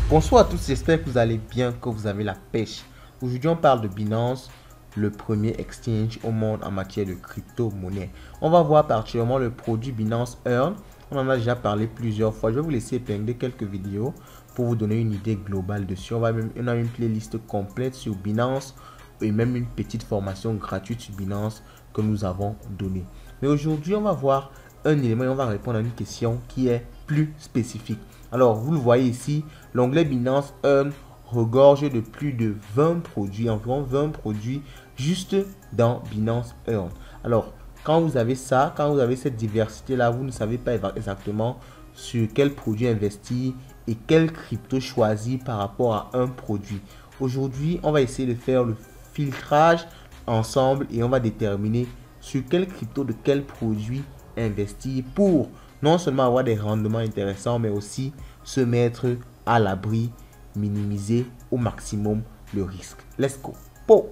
Bonsoir à tous, j'espère que vous allez bien, que vous avez la pêche. Aujourd'hui, on parle de Binance, le premier exchange au monde en matière de crypto-monnaie. On va voir particulièrement le produit Binance Earn. On en a déjà parlé plusieurs fois. Je vais vous laisser épingler quelques vidéos pour vous donner une idée globale dessus. On a une playlist complète sur Binance et même une petite formation gratuite sur Binance que nous avons donnée. Mais aujourd'hui, on va voir un élément et on va répondre à une question qui est plus spécifique. Alors, vous le voyez ici, l'onglet Binance Earn regorge de plus de 20 produits, environ 20 produits juste dans Binance Earn. Alors, quand vous avez ça, quand vous avez cette diversité-là, vous ne savez pas exactement sur quel produit investir et quel crypto choisir par rapport à un produit. Aujourd'hui, on va essayer de faire le filtrage ensemble et on va déterminer sur quel crypto de quel produit investir pour non seulement avoir des rendements intéressants, mais aussi se mettre à l'abri, minimiser au maximum le risque. Let's go. Po.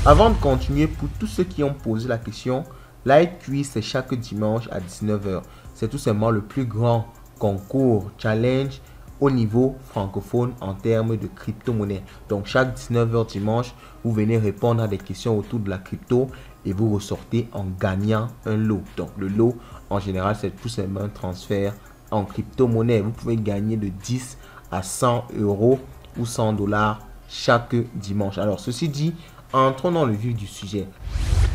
Avant de continuer, pour tous ceux qui ont posé la question, Light Quiz c'est chaque dimanche à 19 h. C'est tout simplement le plus grand concours challenge au niveau francophone en termes de crypto-monnaie. Donc chaque 19 h dimanche, vous venez répondre à des questions autour de la crypto et vous ressortez en gagnant un lot. Donc le lot en général c'est tout simplement un transfert en crypto-monnaie. Vous pouvez gagner de 10 à 100 euros ou 100 $ chaque dimanche. Alors ceci dit, entrons dans le vif du sujet.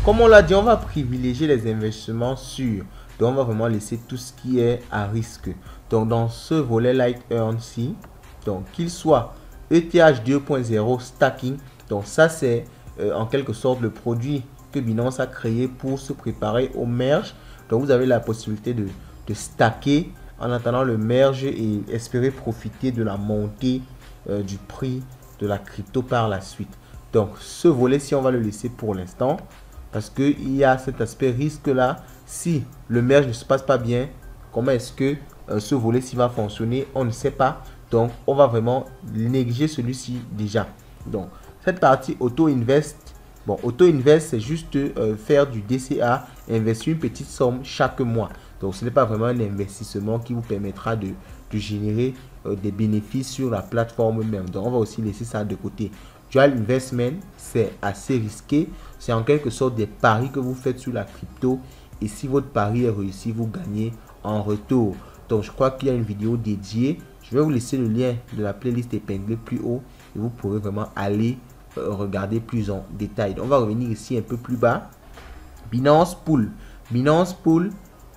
Comme on l'a dit, on va privilégier les investissements sûrs. Donc on va vraiment laisser tout ce qui est à risque. Donc dans ce volet Light Earn-ci, donc qu'il soit ETH 2.0 stacking, donc ça c'est en quelque sorte le produit que Binance a créé pour se préparer au merge. Donc vous avez la possibilité de stacker en attendant le merge et espérer profiter de la montée du prix de la crypto par la suite. Donc ce volet-ci on va le laisser pour l'instant parce qu'il y a cet aspect risque là. Si le merge ne se passe pas bien, comment est-ce que ce volet-ci va fonctionner? On ne sait pas. Donc, on va vraiment négliger celui-ci déjà. Donc, cette partie auto-invest. Bon, auto-invest, c'est juste faire du DCA, investir une petite somme chaque mois. Donc, ce n'est pas vraiment un investissement qui vous permettra de générer des bénéfices sur la plateforme même. Donc, on va aussi laisser ça de côté. Dual investment, c'est assez risqué. C'est en quelque sorte des paris que vous faites sur la crypto. Et si votre pari est réussi, vous gagnez en retour. Donc, je crois qu'il y a une vidéo dédiée. Je vais vous laisser le lien de la playlist épinglée plus haut. Et vous pourrez vraiment aller regarder plus en détail. Donc, on va revenir ici un peu plus bas. Binance Pool. Binance Pool,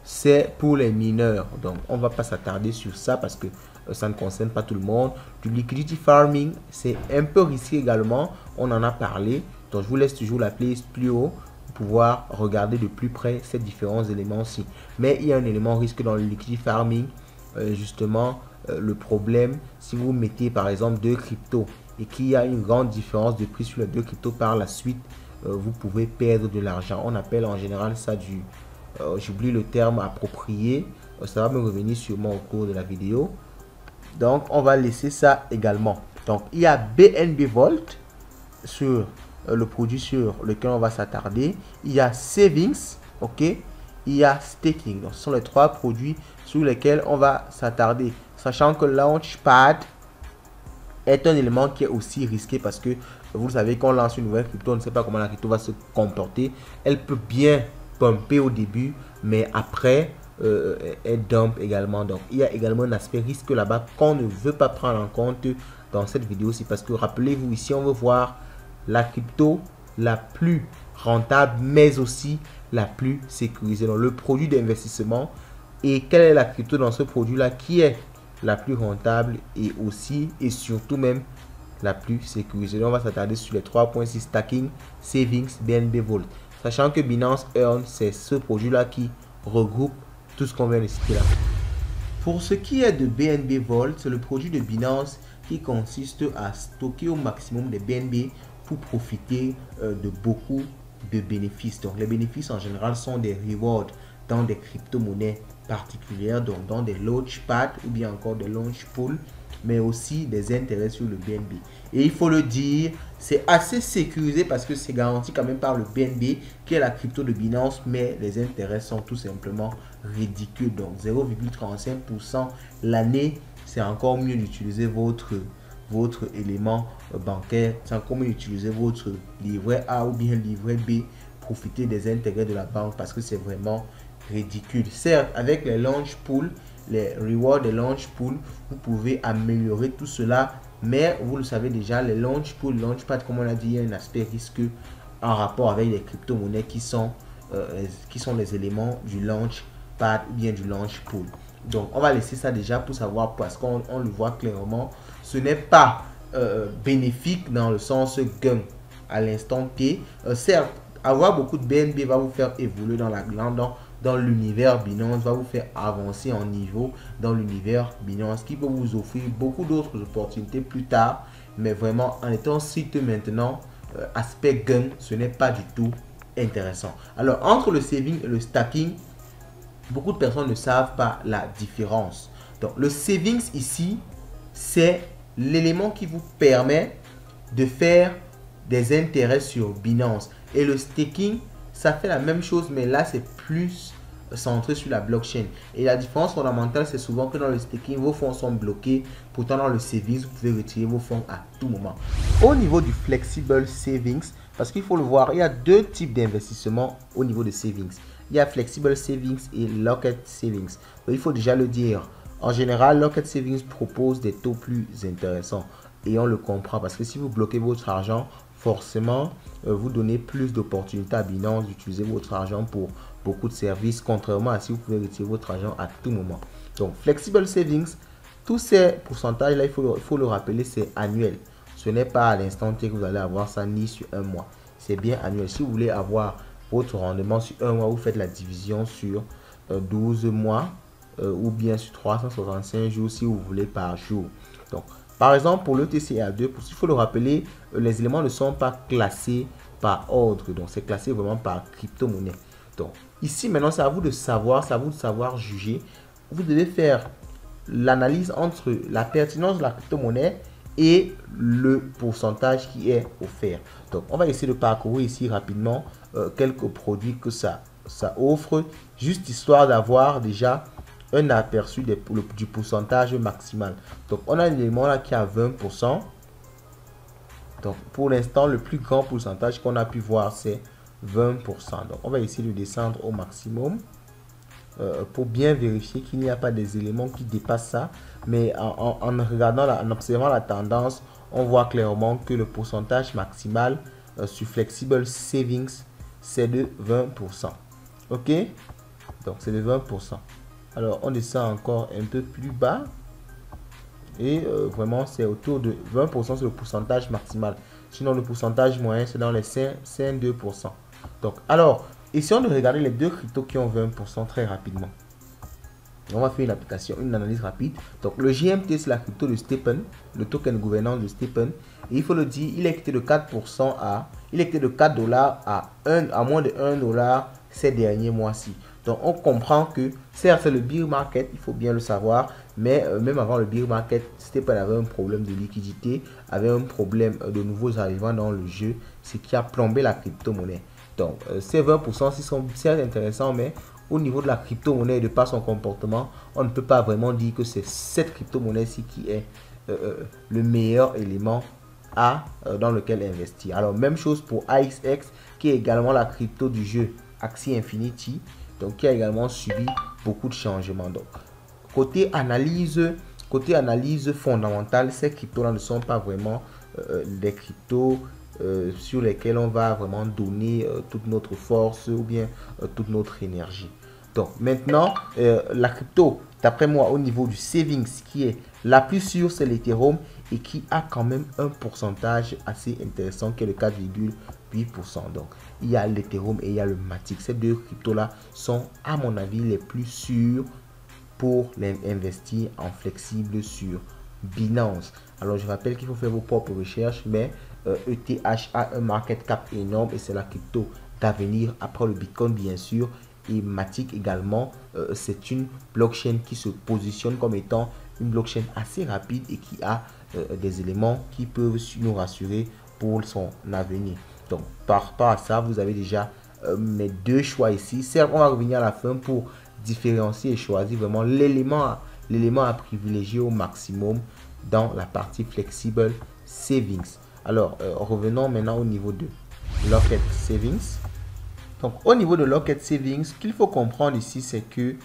c'est pour les mineurs. Donc, on ne va pas s'attarder sur ça parce que ça ne concerne pas tout le monde. Du liquidity farming, c'est un peu risqué également. On en a parlé. Donc, je vous laisse toujours la playlist plus haut pour pouvoir regarder de plus près ces différents éléments-ci. Mais il y a un élément risque dans le liquidity farming. Justement, le problème, si vous mettez par exemple deux cryptos et qu'il y a une grande différence de prix sur les deux cryptos par la suite, vous pouvez perdre de l'argent. On appelle en général ça du... j'oublie le terme approprié. Ça va me revenir sûrement au cours de la vidéo. Donc, on va laisser ça également. Donc, il y a BNB Vault sur le produit sur lequel on va s'attarder. Il y a Savings, ok. Il y a Staking. Donc, ce sont les trois produits sur lesquels on va s'attarder. Sachant que Launchpad est un élément qui est aussi risqué parce que vous savez qu'on lance une nouvelle crypto, on ne sait pas comment la crypto va se comporter. Elle peut bien pumper au début, mais après, elle dump également. Donc, il y a également un aspect risque là-bas qu'on ne veut pas prendre en compte dans cette vidéo-ci. Parce que rappelez-vous, ici, on veut voir la crypto la plus rentable, mais aussi la plus sécurisée. Donc, le produit d'investissement et quelle est la crypto dans ce produit-là qui est la plus rentable et aussi et surtout même la plus sécurisée. Donc, on va s'attarder sur les 3.6 stacking, savings, BNB Vault. Sachant que Binance Earn, c'est ce produit-là qui regroupe tout ce qu'on vient de citer là. Pour ce qui est de BNB Vault, c'est le produit de Binance qui consiste à stocker au maximum des BNB pour profiter de beaucoup de bénéfices. Donc les bénéfices en général sont des rewards dans des crypto-monnaies particulières, donc dans des launchpads ou bien encore des launch pools, mais aussi des intérêts sur le BNB. Et il faut le dire, c'est assez sécurisé parce que c'est garanti quand même par le BNB, qui est la crypto de Binance, mais les intérêts sont tout simplement ridicules. Donc 0,35% l'année, c'est encore mieux d'utiliser votre élément bancaire, c'est encore mieux d'utiliser votre livret A ou bien livret B, profiter des intérêts de la banque parce que c'est vraiment ridicule. Certes, avec les launch pools, les rewards des launch pools, vous pouvez améliorer tout cela, mais vous le savez déjà, les launch pools, launchpad, comme on a dit, il y a un aspect risque en rapport avec les crypto-monnaies qui sont les éléments du launchpad ou bien du launch pool. Donc, on va laisser ça déjà pour savoir, parce qu'on le voit clairement, ce n'est pas bénéfique dans le sens gain à l'instant T. Certes, avoir beaucoup de BNB va vous faire évoluer dans l'univers Binance, va vous faire avancer en niveau dans l'univers Binance, qui peut vous offrir beaucoup d'autres opportunités plus tard, mais vraiment en étant site maintenant, aspect gain, ce n'est pas du tout intéressant. Alors, entre le saving et le stacking, beaucoup de personnes ne savent pas la différence. Donc, le savings ici, c'est l'élément qui vous permet de faire des intérêts sur Binance. Et le staking, ça fait la même chose, mais là, c'est plus centré sur la blockchain. Et la différence fondamentale, c'est souvent que dans le staking, vos fonds sont bloqués. Pourtant, dans le savings, vous pouvez retirer vos fonds à tout moment. Au niveau du flexible savings, parce qu'il faut le voir, il y a deux types d'investissement au niveau de savings. Il y a flexible savings et locked savings. Donc, il faut déjà le dire. En général, locked savings propose des taux plus intéressants. Et on le comprend parce que si vous bloquez votre argent, forcément, vous donnez plus d'opportunités à Binance d'utiliser votre argent pour beaucoup de services, contrairement à si vous pouvez retirer votre argent à tout moment. Donc, flexible savings, tous ces pourcentages-là, il faut le rappeler, c'est annuel. Ce n'est pas à l'instant T que vous allez avoir ça ni sur un mois. C'est bien annuel. Si vous voulez avoir votre rendement sur un mois, vous faites la division sur 12 mois ou bien sur 365 jours si vous voulez par jour. Donc, par exemple, pour le TCA2, il faut le rappeler, les éléments ne sont pas classés par ordre. Donc, c'est classé vraiment par crypto-monnaie. Donc, ici, maintenant, c'est à vous de savoir, c'est à vous de savoir juger. Vous devez faire l'analyse entre la pertinence de la crypto-monnaie et le pourcentage qui est offert. Donc, on va essayer de parcourir ici rapidement quelques produits que ça offre, juste histoire d'avoir déjà un aperçu du pourcentage maximal. Donc, on a un élément là qui a 20%. Donc, pour l'instant, le plus grand pourcentage qu'on a pu voir, c'est 20%. Donc, on va essayer de descendre au maximum pour bien vérifier qu'il n'y a pas des éléments qui dépassent ça. Mais en regardant, en observant la tendance, on voit clairement que le pourcentage maximal sur Flexible Savings, c'est de 20%. OK? Donc, c'est de 20%. Alors, on descend encore un peu plus bas. Et vraiment, c'est autour de 20%, c'est le pourcentage maximal. Sinon, le pourcentage moyen, c'est dans les 52%. Donc, alors, essayons de regarder les deux cryptos qui ont 20% très rapidement. On va faire une application, une analyse rapide. Donc, le GMT, c'est la crypto de Stephen, le token gouvernance de Stephen. Et il faut le dire, il est quitté de 4% il est quitté de 4 dollars à moins de 1 dollar ces derniers mois-ci. Donc, on comprend que, certes, c'est le bear market, il faut bien le savoir, mais même avant le bear market, Stephen avait un problème de liquidité, avait un problème de nouveaux arrivants dans le jeu, ce qui a plombé la crypto-monnaie. Donc, ces 20% sont certes intéressants, mais au niveau de la crypto-monnaie et de par son comportement, on ne peut pas vraiment dire que c'est cette crypto-monnaie-ci qui est le meilleur élément dans lequel investir. Alors, même chose pour AXX, qui est également la crypto du jeu Axie Infinity, donc qui a également subi beaucoup de changements. Donc, côté analyse fondamentale, ces cryptos-là ne sont pas vraiment des cryptos sur lesquels on va vraiment donner toute notre force ou bien toute notre énergie. Donc maintenant, la crypto, d'après moi, au niveau du savings, qui est la plus sûre, c'est l'Ethereum et qui a quand même un pourcentage assez intéressant qui est le 4,8%. Donc il y a l'Ethereum et il y a le Matic. Ces deux cryptos-là sont, à mon avis, les plus sûrs pour investir en flexible sur Binance. Alors je rappelle qu'il faut faire vos propres recherches, mais ETH a un market cap énorme et c'est la crypto d'avenir après le Bitcoin bien sûr Et Matic également, c'est une blockchain qui se positionne comme étant une blockchain assez rapide et qui a des éléments qui peuvent nous rassurer pour son avenir. Donc, par rapport à ça, vous avez déjà mes deux choix ici. Certes, on va revenir à la fin pour différencier et choisir vraiment l'élément à privilégier au maximum dans la partie Flexible Savings. Alors, revenons maintenant au niveau de Locked Savings. Donc, au niveau de Locked Savings, ce qu'il faut comprendre ici, c'est que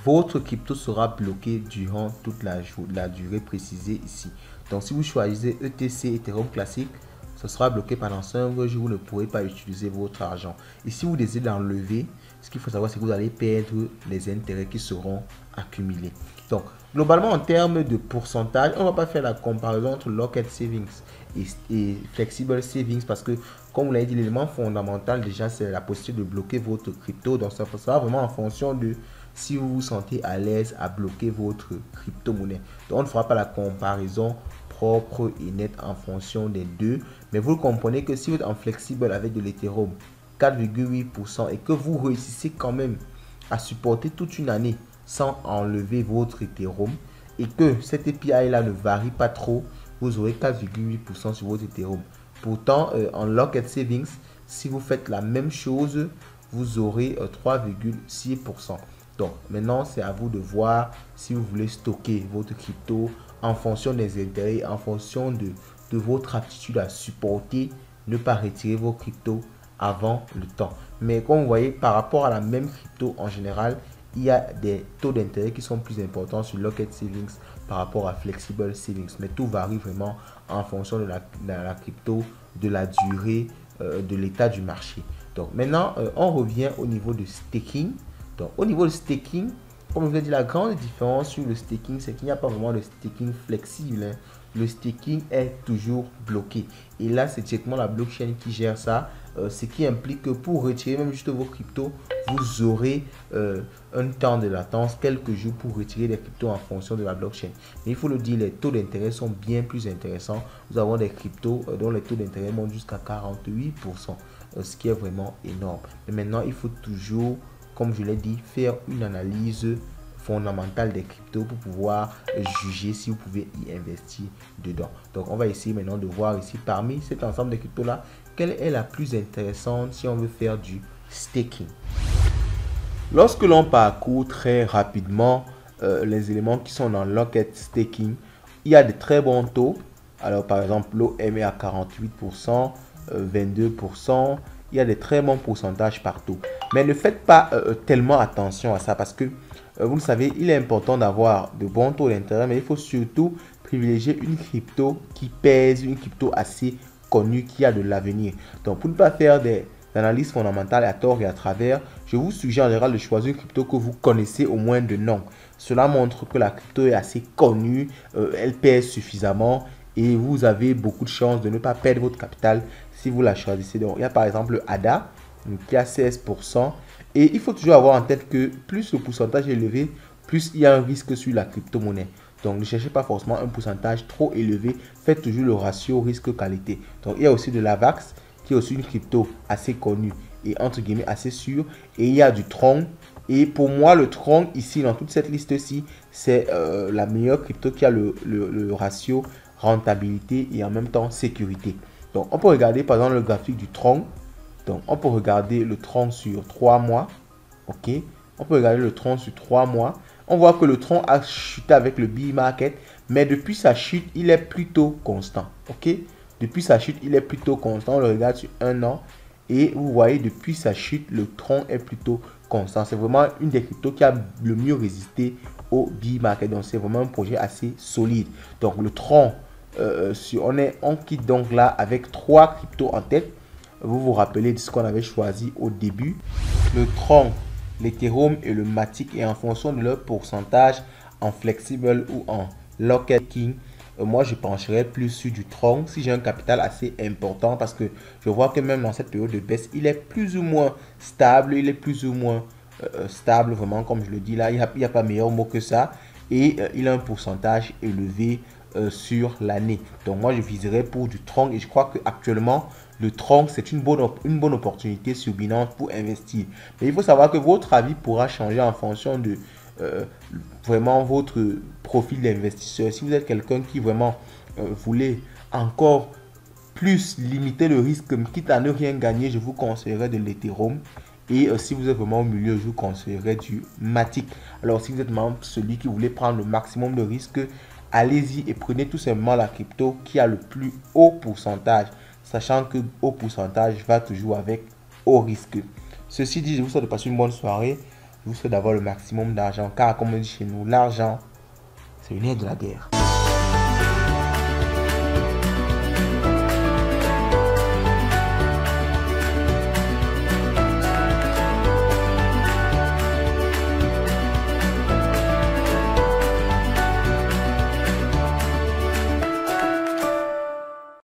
votre crypto sera bloqué durant toute la durée précisée ici. Donc, si vous choisissez ETC, Ethereum classique, ce sera bloqué pendant 5 jours, vous ne pourrez pas utiliser votre argent. Et si vous décidez d'enlever, ce qu'il faut savoir, c'est que vous allez perdre les intérêts qui seront accumulés. Donc, globalement, en termes de pourcentage, on ne va pas faire la comparaison entre Locked Savings et Flexible Savings parce que, comme vous l'avez dit, l'élément fondamental déjà, c'est la possibilité de bloquer votre crypto. Donc, ça sera vraiment en fonction de si vous vous sentez à l'aise à bloquer votre crypto-monnaie. Donc, on ne fera pas la comparaison propre et nette en fonction des deux. Mais vous comprenez que si vous êtes en flexible avec de l'Ethereum 4,8% et que vous réussissez quand même à supporter toute une année sans enlever votre Ethereum et que cette API là ne varie pas trop, vous aurez 4,8% sur votre Ethereum. Pourtant, en Locked Savings, si vous faites la même chose, vous aurez 3,6%. Donc, maintenant, c'est à vous de voir si vous voulez stocker votre crypto en fonction des intérêts, en fonction de votre aptitude à supporter, ne pas retirer vos cryptos avant le temps. Mais comme vous voyez, par rapport à la même crypto en général, il y a des taux d'intérêt qui sont plus importants sur Locked Savings par rapport à Flexible Savings. Mais tout varie vraiment en fonction de la crypto, de la durée, de l'état du marché. Donc maintenant, on revient au niveau de staking. Donc au niveau de staking, comme je vous ai dit, la grande différence sur le staking, c'est qu'il n'y a pas vraiment de staking flexible. Hein. Le staking est toujours bloqué. Et là, c'est directement la blockchain qui gère ça. Ce qui implique que pour retirer même juste vos cryptos, vous aurez un temps de latence, quelques jours pour retirer les cryptos en fonction de la blockchain. Mais il faut le dire, les taux d'intérêt sont bien plus intéressants. Nous avons des cryptos dont les taux d'intérêt montent jusqu'à 48%, ce qui est vraiment énorme. Mais maintenant, il faut toujours, comme je l'ai dit, faire une analyse fondamentale des cryptos pour pouvoir juger si vous pouvez y investir dedans. Donc, on va essayer maintenant de voir ici, parmi cet ensemble de cryptos là, quelle est la plus intéressante si on veut faire du staking. Lorsque l'on parcourt très rapidement les éléments qui sont dans Locked Staking, il y a de très bons taux. Alors, par exemple, l'OM est à 48%, 22%. Il y a des très bons pourcentages partout. Mais ne faites pas tellement attention à ça parce que, vous le savez, il est important d'avoir de bons taux d'intérêt, mais il faut surtout privilégier une crypto qui pèse, une crypto assez connue, qui a de l'avenir. Donc, pour ne pas faire des analyses fondamentales à tort et à travers, je vous suggère en général de choisir une crypto que vous connaissez au moins de nom. Cela montre que la crypto est assez connue, elle pèse suffisamment et vous avez beaucoup de chances de ne pas perdre votre capital si vous la choisissez. Donc, il y a par exemple le ADA qui a 16%. Et il faut toujours avoir en tête que plus le pourcentage est élevé, plus il y a un risque sur la crypto-monnaie. Donc, ne cherchez pas forcément un pourcentage trop élevé. Faites toujours le ratio risque-qualité. Donc, il y a aussi de l'AVAX, qui est aussi une crypto assez connue et entre guillemets assez sûre. Et il y a du Tron. Et pour moi, le Tron, ici, dans toute cette liste-ci, c'est la meilleure crypto qui a le ratio rentabilité et en même temps sécurité. Donc, on peut regarder par exemple le graphique du Tron. Donc, on peut regarder le Tron sur 3 mois. OK. On peut regarder le Tron sur 3 mois. On voit que le Tron a chuté avec le bull market. Mais depuis sa chute, il est plutôt constant. OK. Depuis sa chute, il est plutôt constant. On le regarde sur 1 an. Et vous voyez, depuis sa chute, le Tron est plutôt constant. C'est vraiment une des cryptos qui a le mieux résisté au bull market. Donc, c'est vraiment un projet assez solide. Donc, le Tron, on quitte donc là avec 3 cryptos en tête. Vous vous rappelez de ce qu'on avait choisi au début. Le Tron, l'Ethereum et le Matic. Et en fonction de leur pourcentage en flexible ou en locked staking, moi je pencherais plus sur du Tron si j'ai un capital assez important. Parce que je vois que même dans cette période de baisse, il est plus ou moins stable. Il est plus ou moins stable vraiment comme je le dis là. Il n'y a pas meilleur mot que ça. Et il a un pourcentage élevé sur l'année. Donc moi je viserais pour du Tron et je crois que actuellement le Tron c'est une bonne opportunité sur Binance pour investir. Mais il faut savoir que votre avis pourra changer en fonction de vraiment votre profil d'investisseur. Si vous êtes quelqu'un qui vraiment voulait encore plus limiter le risque, quitte à ne rien gagner, je vous conseillerais de l'Ethereum. Et si vous êtes vraiment au milieu, je vous conseillerais du Matic. Alors si vous êtes vraiment celui qui voulait prendre le maximum de risques, allez-y et prenez tout simplement la crypto qui a le plus haut pourcentage, sachant que haut pourcentage va toujours avec haut risque. Ceci dit, je vous souhaite de passer une bonne soirée. Je vous souhaite d'avoir le maximum d'argent, car comme on dit chez nous, l'argent, c'est une aide de la guerre.